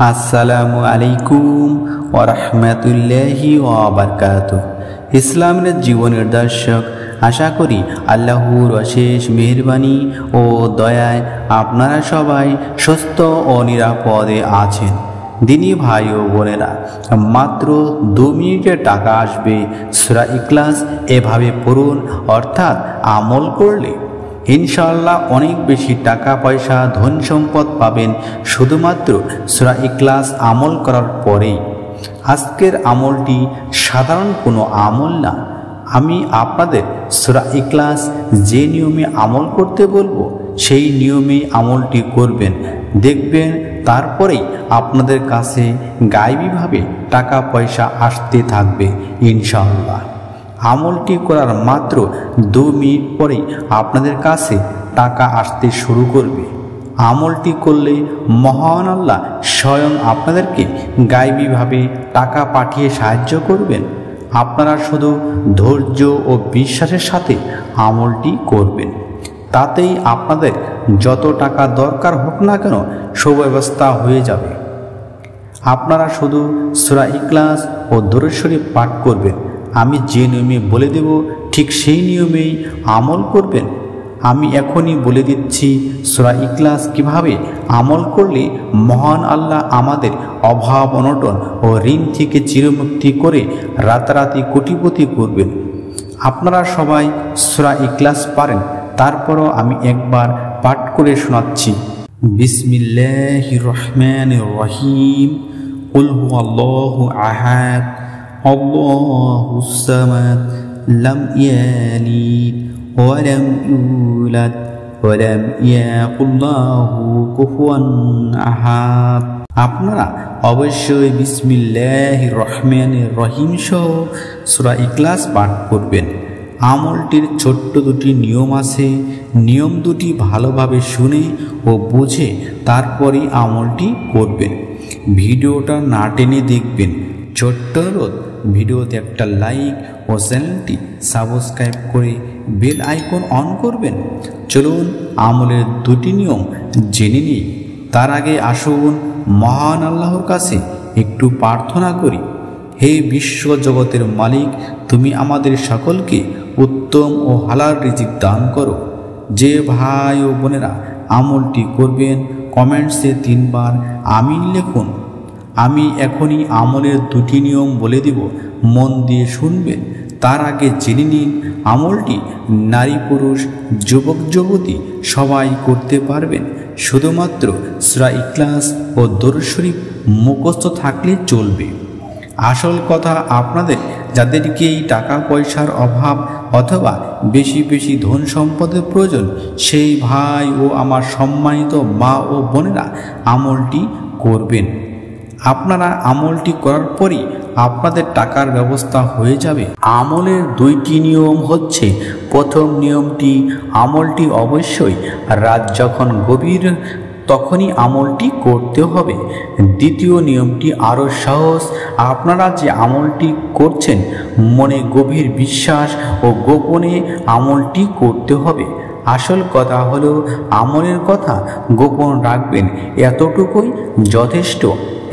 আসসালামু আলাইকুম ওয়া রাহমাতুল্লাহি ওয়া বারাকাতুহু। ইসলামের জীবনের দর্শক, আশা করি আল্লাহর অশেষ মেহেরবানি ও দয়ায় আপনারা সবাই সুস্থ ও নিরাপদে আছেন। দিনী ভাই ও বোনেরা, মাত্র 2 মিনিটে টাকা আসবে সূরা ইখলাস এভাবে পড়ুন, অর্থাৎ আমল করলে ইনশাআল্লাহ অনেক বেশি টাকা পয়সা ধন সম্পদ পাবেন শুধুমাত্র সূরা ইখলাস আমল করার পরেই। আজকের আমলটি সাধারণ কোনো আমল না। আমি আপনাদের সূরা ইখলাস যে নিয়মে আমল করতে বলবো সেই নিয়মেই আমলটি করবেন, দেখবেন তারপরেই আপনাদের কাছে গায়েবীভাবে টাকা পয়সা আসতে থাকবে ইনশাআল্লাহ। আমলটি করার মাত্র 2 মিনিট পরেই আপনাদের কাছে টাকা আসতে শুরু করবে। আমলটি করলে মহান আল্লাহ স্বয়ং আপনাদেরকে গায়েবীভাবে টাকা পাঠিয়ে সাহায্য করবেন। আপনারা শুধু ধৈর্য ও বিশ্বাসের সাথে আমলটি করবেন, তাতেই আপনাদের যত টাকা দরকার হোক না কেন সুব্যবস্থা হয়ে যাবে। আপনারা শুধু সূরা ইখলাস ও দরুদ শরীফ পাঠ করবেন। আমি যে নিয়মে বলে দেব ঠিক সেই নিয়মেই আমল করবেন। আমি এখনই বলে দিচ্ছি সূরা ইখলাস কিভাবে আমল করলে মহান আল্লাহ আমাদের অভাব অনটন ও ঋণ থেকে চিরমুক্তি করে রাতারাতি কোটিপতি করবেন। আপনারা সবাই সূরা ইখলাস পারেন, তারপরও আমি একবার পাঠ করে শোনাচ্ছি। বিসমিল্লাহির রহমানির রহিম। কুল হুয়াল্লাহু আহাদ আল্লাহুস সামাদ লাম ইয়ালিদ ওয়া লাম ইউলাদ ওয়া লাম ইয়াকুল লাহু কুফুয়ান আহাদ। আপনারা অবশ্যই বিসমিল্লাহির রহমানির রহিম সহ সূরা ইখলাস পাঠ করবেন। আমলটির ছোট্ট 2টি নিয়ম আছে। নিয়ম 2টি ভালোভাবে শুনে ও বুঝে তারপরই আমলটি করবেন। ভিডিওটা না টেনে দেখবেন। ছোট্ট অনুরোধ, ভিডিওতে একটা লাইক ও চ্যানেলটি সাবস্ক্রাইব করে বেল আইকন অন করবেন। চলুন আমলের 2টি নিয়ম জেনে নিই। তার আগে আসুন মহান আল্লাহর কাছে একটু প্রার্থনা করি। হে বিশ্ব জগতের মালিক, তুমি আমাদের সকলকে উত্তম ও হালাল রিজিক দান করো। যে ভাই ও বোনেরা আমলটি করবেন কমেন্টসে 3 বার আমিন লিখুন। আমি এখনই আমলের 2টি নিয়ম বলে দেব, মন দিয়ে শুনবেন। তার আগে জেনে নিন আমলটি নারী পুরুষ যুবক যুবতী সবাই করতে পারবেন। শুধুমাত্র সূরা ইখলাস ও দরুদ শরীফ মুখস্থ থাকলে চলবে। আসল কথা, আপনাদের যাদেরকে এই টাকা পয়সার অভাব অথবা বেশি বেশি ধন সম্পদের প্রয়োজন, সেই ভাই ও আমার সম্মানিত মা ও বোনেরা আমলটি করবেন। আপনারা আমলটি করার পরই আপনাদের টাকার ব্যবস্থা হয়ে যাবে। আমলের 2টি নিয়ম হচ্ছে, প্রথম নিয়মটি, আমলটি অবশ্যই রাত যখন গভীর তখনই আমলটি করতে হবে। দ্বিতীয় নিয়মটি আরও সহজ। আপনারা যে আমলটি করছেন মনে গভীর বিশ্বাস ও গোপনে আমলটি করতে হবে। আসল কথা হলো আমলের কথা গোপন রাখবেন, এতটুকুই যথেষ্ট।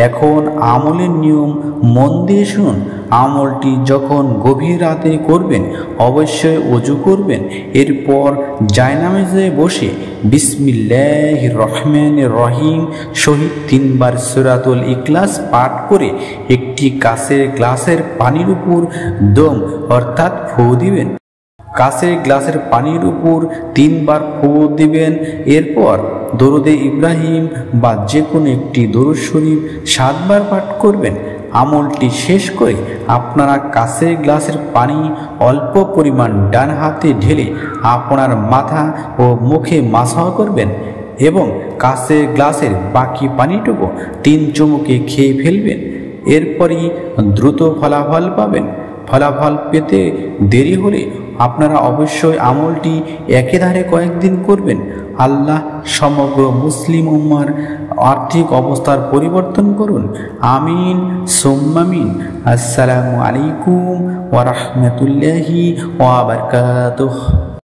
এখন আমলের নিয়ম মন দিয়ে শুনুন। আমলটি যখন গভীর রাতে করবেন অবশ্যই ওযু করবেন। এরপর জায়নামাজে বসে বিসমিল্লাহির রহমানির রহিম শহীদ 3 বার সূরাতুল ইখলাস পাঠ করে একটি কাঁচের গ্লাসের পানির উপর দম অর্থাৎ ফু দিবেন। কাঁচের গ্লাসের পানির উপর 3 বার ফু দিবেন। এরপর দরুদে ইব্রাহিম বা যে কোনো একটি দরুদ শরীফ 7 বার পাঠ করবেন। আমলটি শেষ করে আপনারা কাঁচের গ্লাসের পানি অল্প পরিমাণ ডান হাতে ঢেলে আপনার মাথা ও মুখে মাসাহ করবেন এবং কাঁচের গ্লাসের বাকি পানিটুকু 3 চুমুকে খেয়ে ফেলবেন। এরপরই দ্রুত ফলাফল পাবেন। ফলাফল পেতে দেরি হলে আপনারা অবশ্যই আমলটি একেধারে কয়েকদিন করবেন। আল্লাহ সমগ্র মুসলিম উম্মার আর্থিক অবস্থার পরিবর্তন করুন। আমিন সুম্মা আমিন। আসসালামু আলাইকুম ওয়া রাহমাতুল্লাহি ওয়া বারাকাতুহু।